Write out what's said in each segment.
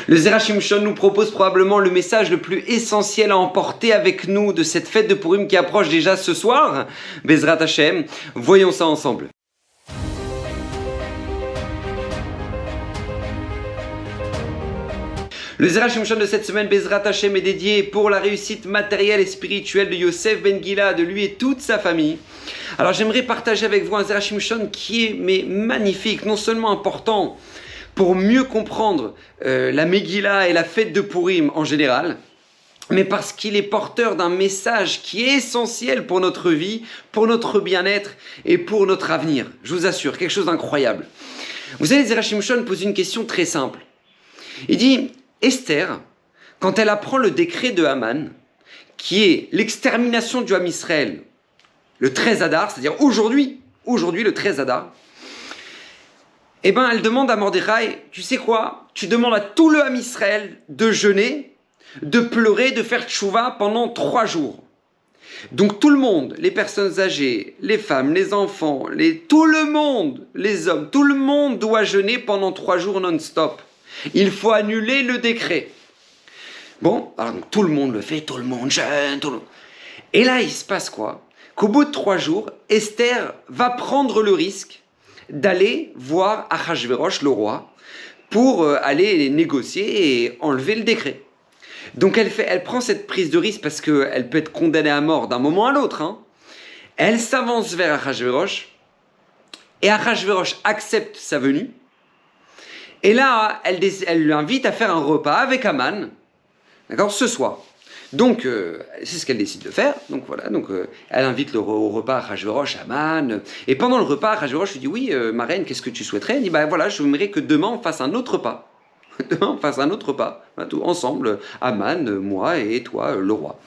Le Zera Shimshon nous propose probablement le message le plus essentiel à emporter avec nous de cette fête de Purim qui approche déjà ce soir. Bezrat Hashem, voyons ça ensemble. Le Zera Shimshon de cette semaine, Bezrat Hashem, est dédié pour la réussite matérielle et spirituelle de Yosef Ben Gila, de lui et toute sa famille. Alors j'aimerais partager avec vous un Zera Shimshon qui est magnifique, non seulement important pour mieux comprendre la Megillah et la fête de Purim en général, mais parce qu'il est porteur d'un message qui est essentiel pour notre vie, pour notre bien-être et pour notre avenir. Je vous assure, quelque chose d'incroyable. Vous savez, Zera Shimshon pose une question très simple. Il dit, Esther, quand elle apprend le décret de Haman, qui est l'extermination du Ham Israël, le 13 Adar, c'est-à-dire aujourd'hui le 13 Adar, eh bien, elle demande à Mordechai, tu sais quoi? Tu demandes à tout le Ham Israël de jeûner, de pleurer, de faire tchouva pendant 3 jours. Donc tout le monde, les personnes âgées, les femmes, les enfants, tout le monde, les hommes, tout le monde doit jeûner pendant 3 jours non-stop. Il faut annuler le décret. Bon, alors donc, tout le monde le fait, tout le monde jeûne, tout le monde. Et là, il se passe quoi? Qu'au bout de 3 jours, Esther va prendre le risque d'aller voir Achashverosh, le roi, pour aller négocier et enlever le décret. Donc elle prend cette prise de risque parce qu'elle peut être condamnée à mort d'un moment à l'autre. Hein. Elle s'avance vers Achashverosh et Achashverosh accepte sa venue. Et là, elle l'invite à faire un repas avec Haman, d'accord, ce soir. Donc, c'est ce qu'elle décide de faire. Donc voilà, elle invite au repas Achashverosh, Haman. Et pendant le repas, Achashverosh lui dit, oui, ma reine, qu'est-ce que tu souhaiterais? Elle dit, bah voilà, je voudrais que demain on fasse un autre repas. Demain on fasse un autre repas, voilà, tout ensemble, Haman, moi et toi, le roi.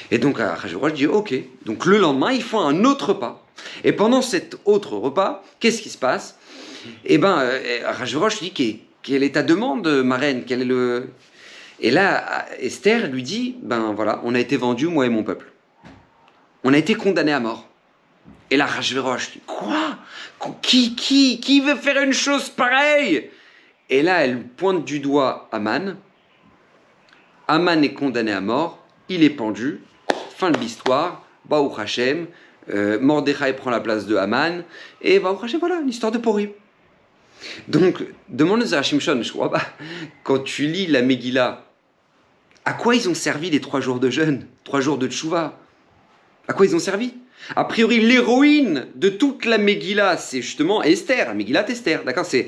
Et donc Achashverosh dit, ok. Donc le lendemain, ils font un autre repas. Et pendant cet autre repas, qu'est-ce qui se passe? Eh bien, Achashverosh lui dit, quelle est ta demande, ma reine? Quel est le... Et là, Esther lui dit, ben voilà, on a été vendus, moi et mon peuple. On a été condamnés à mort. Et là, Achashverosh dit, quoi? Qui veut faire une chose pareille? Et là, elle pointe du doigt Haman. Haman est condamné à mort, il est pendu, fin de l'histoire, Baruch Hashem, Mordechai prend la place de Haman, et Baruch Hashem, voilà, l'histoire de Purim. Donc, demande le Zera Shimshon, je crois pas, quand tu lis la Megillah, à quoi ils ont servi les 3 jours de jeûne, 3 jours de tchouva? À quoi ils ont servi? A priori, l'héroïne de toute la Megillah, c'est justement Esther, la Megillah Esther, d'accord? C'est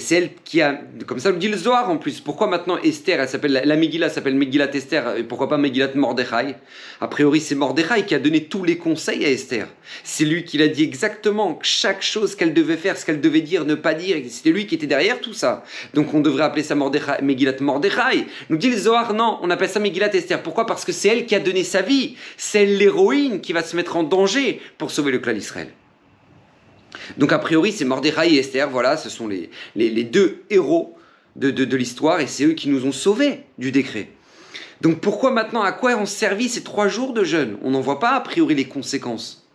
elle qui a, comme ça le dit le Zohar en plus. Pourquoi maintenant Esther, elle s'appelle, la Megillah s'appelle Megillah Esther, et pourquoi pas Megillah Mordechai? A priori, c'est Mordechai qui a donné tous les conseils à Esther. C'est lui qui l'a dit exactement chaque chose qu'elle devait faire, ce qu'elle devait dire, ne pas dire. C'était lui qui était derrière tout ça. Donc on devrait appeler ça Megillah Mordechai. Nous dit le Zohar, non, on appelle ça Megillah Esther. Pourquoi? Parce que c'est elle qui a donné sa vie. C'est l'héroïne qui va se mettre en danger pour sauver le clan d'Israël. Donc a priori c'est Mordechai et Esther, voilà, ce sont les 2 héros de l'histoire et c'est eux qui nous ont sauvés du décret. Donc pourquoi maintenant, à quoi ont servi ces 3 jours de jeûne? On n'en voit pas a priori les conséquences.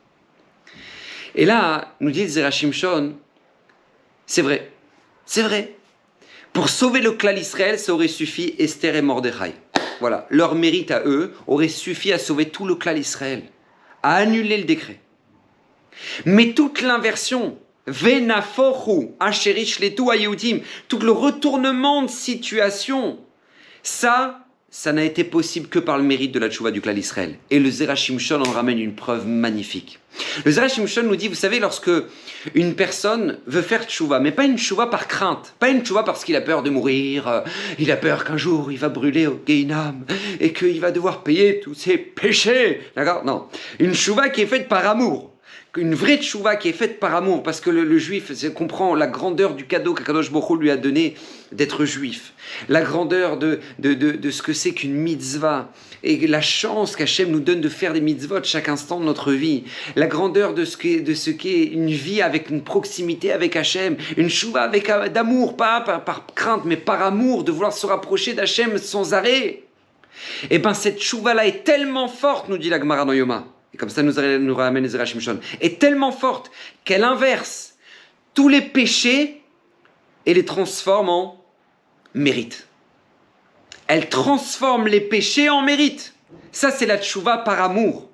Et là, nous dit Zera Shimshon, c'est vrai. Pour sauver le clan d'Israël, ça aurait suffi Esther et Mordechai. Voilà, leur mérite à eux aurait suffi à sauver tout le clan d'Israël, à annuler le décret. Mais toute l'inversion, Venafochu, Asherish Letu Ayudim, tout le retournement de situation, ça n'a été possible que par le mérite de la tchouva du clan d'Israël. Et le Zera Shimshon en ramène une preuve magnifique. Le Zera Shimshon nous dit, vous savez, lorsque une personne veut faire tchouva, mais pas une tchouva par crainte, pas une tchouva parce qu'il a peur de mourir, il a peur qu'un jour il va brûler au Gehinam et qu'il va devoir payer tous ses péchés, d'accord? Non, une tchouva qui est faite par amour. Une vraie tchouva qui est faite par amour, parce que le juif comprend la grandeur du cadeau qu'Akadosh Baruch Hu lui a donné d'être juif, la grandeur de ce que c'est qu'une mitzvah, et la chance qu'Hachem nous donne de faire des mitzvot chaque instant de notre vie, la grandeur de ce qu'est une vie avec une proximité avec Hachem, une tchouva d'amour, pas par crainte, mais par amour, de vouloir se rapprocher d'Hachem sans arrêt. Et bien cette tchouva-là est tellement forte, nous dit la Gemara dans Yoma, et comme ça nous ramène les Zera Shimshon, est tellement forte qu'elle inverse tous les péchés et les transforme en mérite. Elle transforme les péchés en mérite. Ça, c'est la tchouva par amour.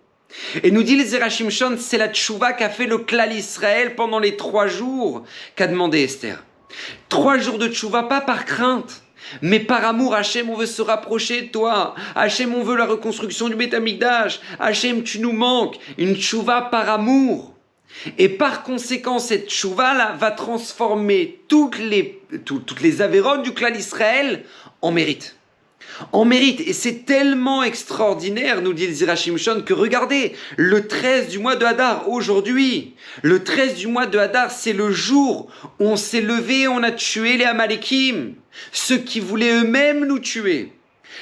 Et nous dit les Zera Shimshon, c'est la tchouva qu'a fait le klal Israël pendant les 3 jours qu'a demandé Esther. 3 jours de tchouva, pas par crainte, mais par amour. Hachem, on veut se rapprocher de toi. Hachem, on veut la reconstruction du Beth Amikdash. Hachem, tu nous manques. Une tchouva par amour. Et par conséquent, cette tchouva là va transformer toutes les avérotes du klal Israël en mérite. En mérite, et c'est tellement extraordinaire, nous dit le Zera Shimshon, que regardez, le 13 du mois de Hadar, aujourd'hui, le 13 du mois de Hadar, c'est le jour où on s'est levé, on a tué les Amalekim, ceux qui voulaient eux-mêmes nous tuer.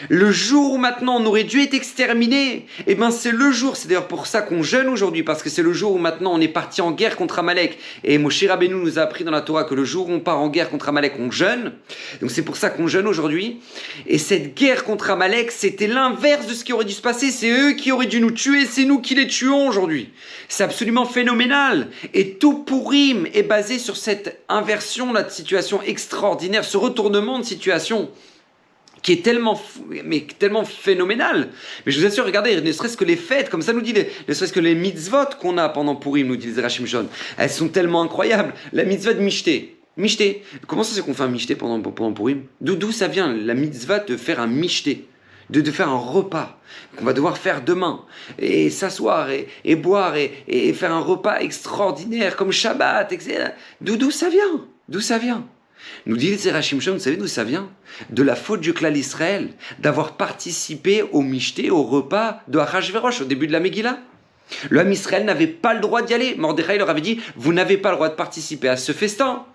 Le jour où maintenant on aurait dû être exterminé, eh ben c'est le jour, c'est d'ailleurs pour ça qu'on jeûne aujourd'hui, parce que c'est le jour où maintenant on est parti en guerre contre Amalek. Et Moshe Rabbeinu nous a appris dans la Torah que le jour où on part en guerre contre Amalek, on jeûne. Donc c'est pour ça qu'on jeûne aujourd'hui. Et cette guerre contre Amalek, c'était l'inverse de ce qui aurait dû se passer. C'est eux qui auraient dû nous tuer, c'est nous qui les tuons aujourd'hui. C'est absolument phénoménal. Et tout Purim est basé sur cette inversion là de situation extraordinaire, ce retournement de situation qui est tellement phénoménal. Mais je vous assure, regardez, ne serait-ce que les fêtes, comme ça nous dit, ne serait-ce que les mitzvot qu'on a pendant Purim, nous dit les Zera Shimshon, elles sont tellement incroyables. La mitzvah de Mishté. Mishté. Comment ça c'est qu'on fait un Mishté pendant Purim? D'où ça vient, la mitzvah de faire un Mishté, de faire un repas qu'on va devoir faire demain, et s'asseoir, et boire, et faire un repas extraordinaire, comme Shabbat, etc. D'où ça vient? D'où ça vient? Nous dit le Zera Shimshon, vous savez d'où ça vient? De la faute du klal Israël, d'avoir participé au Mishté, au repas de Achashverosh, au début de la Megillah. Le Ham Israël n'avait pas le droit d'y aller. Mordechai leur avait dit, vous n'avez pas le droit de participer à ce festin.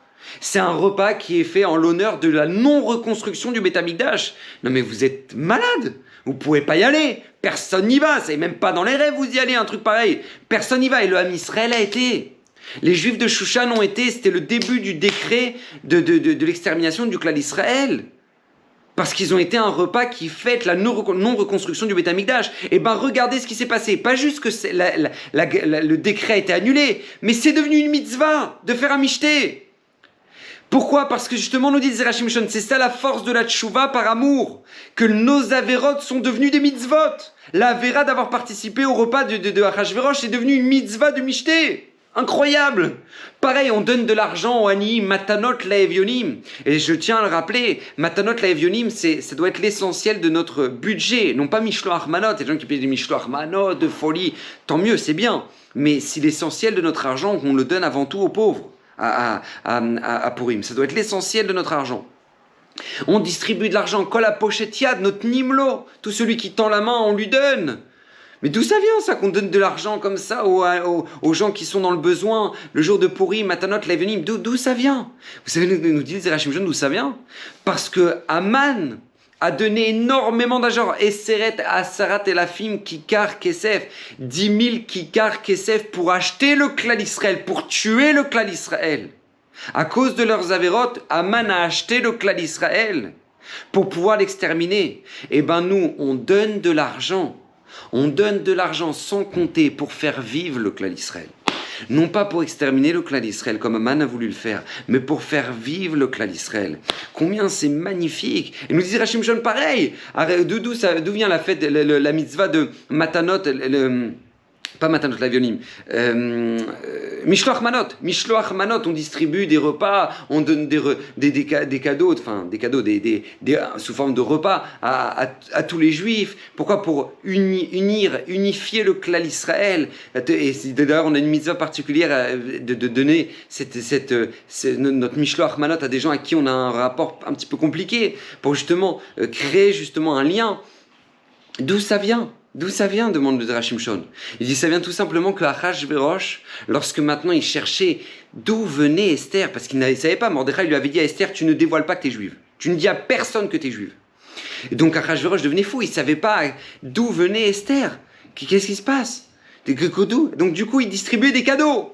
C'est un repas qui est fait en l'honneur de la non-reconstruction du Beth Amikdash. Non mais vous êtes malade, vous pouvez pas y aller, personne n'y va, c'est même pas dans les rêves vous y allez, un truc pareil. Personne n'y va, et le Ham Israël a été. Les Juifs de Shushan ont été, c'était le début du décret de l'extermination du klal Israël. Parce qu'ils ont été un repas qui fête la non-reconstruction du Beth Amikdash. Et ben regardez ce qui s'est passé. Pas juste que le décret a été annulé, mais c'est devenu une mitzvah de faire un mishté. Pourquoi? Parce que justement, nous dit Zera Shimshon, c'est ça la force de la tchouva par amour, que nos avérotes sont devenus des mitzvot. La avéra d'avoir participé au repas de Achashverosh est devenue une mitzvah de mishté. Incroyable! Pareil, on donne de l'argent aux Ani, Matanot Laevionim. Et je tiens à le rappeler, Matanot Laevionim, ça doit être l'essentiel de notre budget. Non pas Mishloach Manot, les gens qui payent des Mishloach Manot, de folie, tant mieux, c'est bien. Mais c'est l'essentiel de notre argent qu'on le donne avant tout aux pauvres, à Purim. Ça doit être l'essentiel de notre argent. On distribue de l'argent, Kol HaPoshet Yad, notre Nimlo. Tout celui qui tend la main, on lui donne. Mais d'où ça vient ça qu'on donne de l'argent comme ça aux gens qui sont dans le besoin le jour de Purim, Matanot, Lavenim? D'où ça vient? Vous savez, nous dit Zera Shimshon, d'où ça vient? Parce que Aman a donné énormément d'argent. Eseret Asarat Elafim Kikar Kesef, 10 000 Kikar Kesef pour acheter le klal Israël, pour tuer le klal Israël. À cause de leurs avérotes, Aman a acheté le klal Israël pour pouvoir l'exterminer. Eh ben nous, on donne de l'argent. On donne de l'argent sans compter pour faire vivre le klal Israël. Non pas pour exterminer le klal Israël comme Aman a voulu le faire, mais pour faire vivre le klal Israël. Combien c'est magnifique! Et nous dit Zera Shimshon pareil. D'où vient la fête, la mitzvah de Matanot, pas Matanot Lavionim, Mishloach Manot, on distribue des repas, on donne des cadeaux, sous forme de repas à tous les Juifs. Pourquoi? Pour unifier le klal Israël. Et d'ailleurs, on a une mitzvah particulière de donner notre Mishloach Manot à des gens à qui on a un rapport un petit peu compliqué, pour justement créer justement un lien. D'où ça vient? D'où ça vient? Demande le Zera Shimshon. Il dit ça vient tout simplement que Achashverosh, lorsque maintenant il cherchait d'où venait Esther, parce qu'il ne savait pas, Mordechai lui avait dit à Esther, tu ne dévoiles pas que tu es juive. Tu ne dis à personne que tu es juive. Et donc Achashverosh devenait fou, il ne savait pas d'où venait Esther. Qu'est-ce qui se passe? Donc du coup il distribuait des cadeaux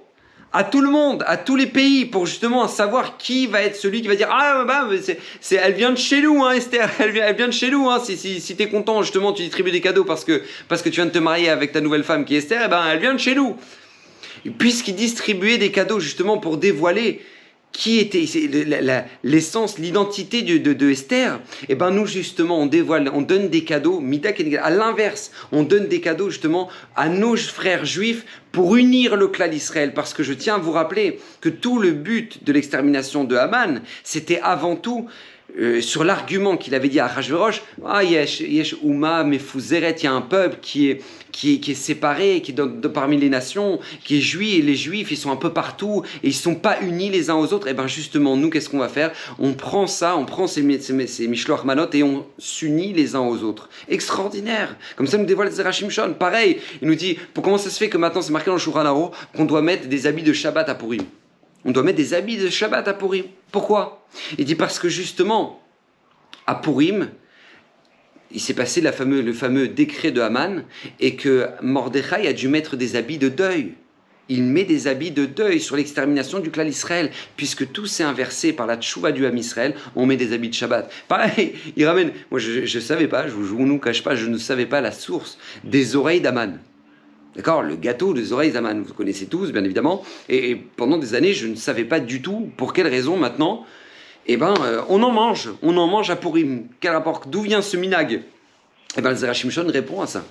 à tout le monde, à tous les pays, pour justement savoir qui va être celui qui va dire elle vient de chez nous, hein, Esther, elle vient de chez nous, hein. Si t'es content, justement, tu distribues des cadeaux parce que tu viens de te marier avec ta nouvelle femme qui est Esther, elle vient de chez nous. Puisqu'il distribuait des cadeaux justement pour dévoiler qui était l'essence, l'identité de Esther, et ben nous justement on dévoile, on donne des cadeaux, à l'inverse, on donne des cadeaux justement à nos frères juifs pour unir le clan d'Israël, parce que je tiens à vous rappeler que tout le but de l'extermination de Haman, c'était avant tout sur l'argument qu'il avait dit à Achashverosh, yesh Uma Mefuzeret, il y a un peuple qui est séparé, qui est parmi les nations, qui est juif, et les juifs ils sont un peu partout et ils sont pas unis les uns aux autres. Et bien justement nous qu'est-ce qu'on va faire? On prend ça, on prend ces Mishloach Manot et on s'unit les uns aux autres. Extraordinaire. Comme ça nous dévoile Zera Shimshon. Pareil, il nous dit comment ça se fait que maintenant c'est marqué dans le Shulchan Aruch qu'on doit mettre des habits de Shabbat à Purim. On doit mettre des habits de Shabbat à Purim. Pourquoi? Il dit parce que justement, à Purim, il s'est passé le fameux décret de Haman et que Mordechai a dû mettre des habits de deuil. Il met des habits de deuil sur l'extermination du clan Israël, puisque tout s'est inversé par la tchouva du Ham Israël, on met des habits de Shabbat. Pareil, il ramène, moi je ne savais pas, je vous nous cache pas, je ne savais pas la source des oreilles d'Haman. D'accord, le gâteau des oreilles d'Haman, vous connaissez tous, bien évidemment. Et pendant des années, je ne savais pas du tout pour quelle raison maintenant. On en mange à Purim. Quel rapport? D'où vient ce minag? Le Zera Shimshon répond à ça.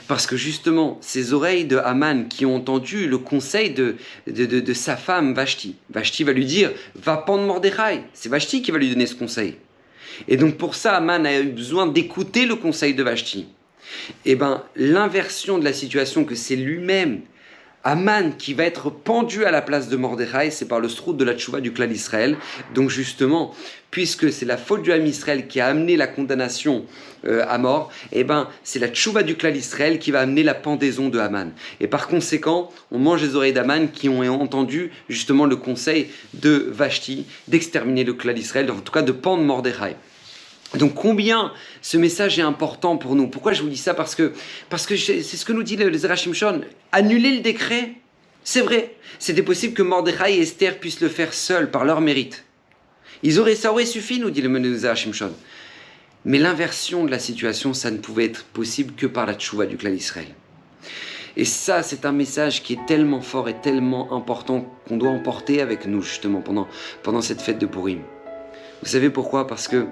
Parce que justement, ces oreilles de Haman qui ont entendu le conseil de sa femme Vashti. Vashti va lui dire, va pendre Mordechai. C'est Vashti qui va lui donner ce conseil. Et donc pour ça, Haman a eu besoin d'écouter le conseil de Vashti. L'inversion de la situation, que c'est lui-même, Haman, qui va être pendu à la place de Mordechai, c'est par le srout de la tchouva du clan d'Israël. Donc justement, puisque c'est la faute du Ham Israël qui a amené la condamnation à mort, c'est la tchouva du clan d'Israël qui va amener la pendaison de Haman. Et par conséquent, on mange les oreilles d'Haman qui ont entendu justement le conseil de Vashti d'exterminer le clan d'Israël, en tout cas de pendre Mordechai. Donc combien ce message est important pour nous? Pourquoi je vous dis ça? Parce que c'est ce que nous dit le Zera Shimshon. Annuler le décret, c'est vrai. C'était possible que Mordechai et Esther puissent le faire seuls par leur mérite. Ça aurait suffi, nous dit le Zera Shimshon. Mais l'inversion de la situation, ça ne pouvait être possible que par la tchouva du clan d'Israël. Et ça, c'est un message qui est tellement fort et tellement important qu'on doit emporter avec nous justement pendant cette fête de Purim. Vous savez pourquoi? Parce que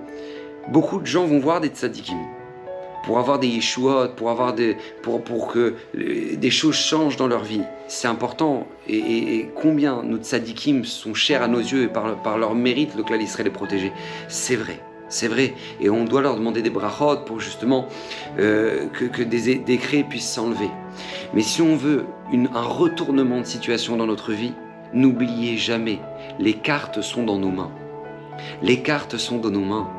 beaucoup de gens vont voir des tzadikim pour avoir des yeshuot, pour que des choses changent dans leur vie. C'est important. Et combien nos tzadikim sont chers à nos yeux et par leur mérite, le clan d'Israël est protégé. C'est vrai. C'est vrai. Et on doit leur demander des brachot pour justement que des décrets puissent s'enlever. Mais si on veut un retournement de situation dans notre vie, n'oubliez jamais, les cartes sont dans nos mains. Les cartes sont dans nos mains.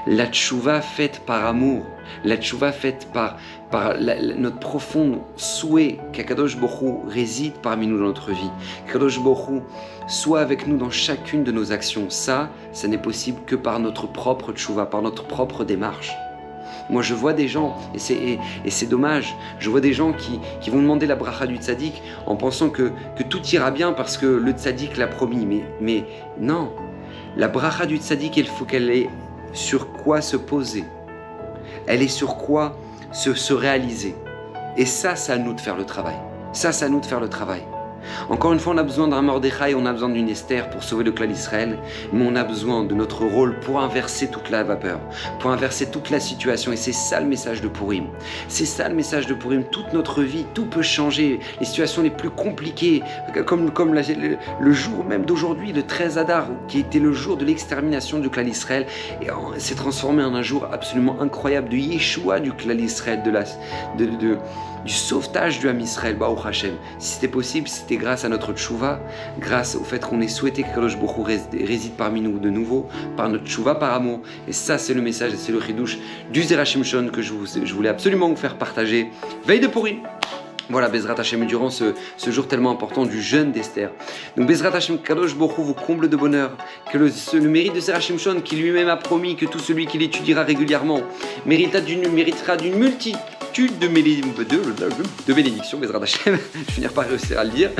La tchouva faite par amour, la tchouva faite par notre profond souhait qu'Akadosh Baruch Hu réside parmi nous dans notre vie, qu'Akadosh Baruch Hu soit avec nous dans chacune de nos actions. Ça n'est possible que par notre propre tchouva, par notre propre démarche. Moi je vois des gens, et c'est dommage, je vois des gens qui vont demander la bracha du tzaddik en pensant que tout ira bien parce que le tzaddik l'a promis. Mais non, la bracha du tzaddik, il faut qu'elle ait sur quoi se poser. Elle est sur quoi se réaliser. Et ça, c'est à nous de faire le travail. C'est à nous de faire le travail. Encore une fois, on a besoin d'un Mordechai, on a besoin d'une Esther pour sauver le clan d'Israël, mais on a besoin de notre rôle pour inverser toute la vapeur, pour inverser toute la situation. Et c'est ça le message de Purim. C'est ça le message de Purim. Toute notre vie, tout peut changer. Les situations les plus compliquées, comme le jour même d'aujourd'hui, le 13 Adar, qui était le jour de l'extermination du clan d'Israël, et s'est transformé en un jour absolument incroyable de Yeshua du clan d'Israël, du sauvetage du Ham Israël, Baruch Hashem. Si c'était possible, c'était grâce à notre tchouva, grâce au fait qu'on ait souhaité que Kadosh Baruch Hu réside parmi nous de nouveau, par notre tchouva, par amour. Et ça, c'est le message, c'est le chidouche du Zera Shimshon que je voulais absolument vous faire partager. Veille de Purim. Voilà, Bezrat Hashem, durant ce jour tellement important du jeûne d'Esther. Donc Bezrat Hashem, Kadosh Baruch Hu vous comble de bonheur, que le mérite de Zera Shimshon, qui lui-même a promis que tout celui qui l'étudiera régulièrement méritera d'une multitude de bénédictions, Bezrat Hashem, je finis par réussir à le dire.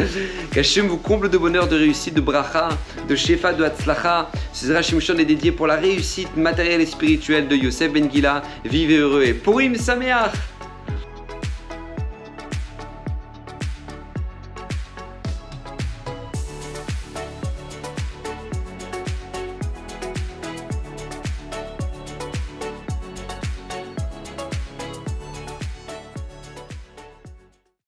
Qu'Hashem vous comble de bonheur, de réussite, de bracha, de shefa, de hatzlacha. Ce Zera Shimshon est dédié pour la réussite matérielle et spirituelle de Yosef Ben Gila. Vivez heureux et Purim Sameach.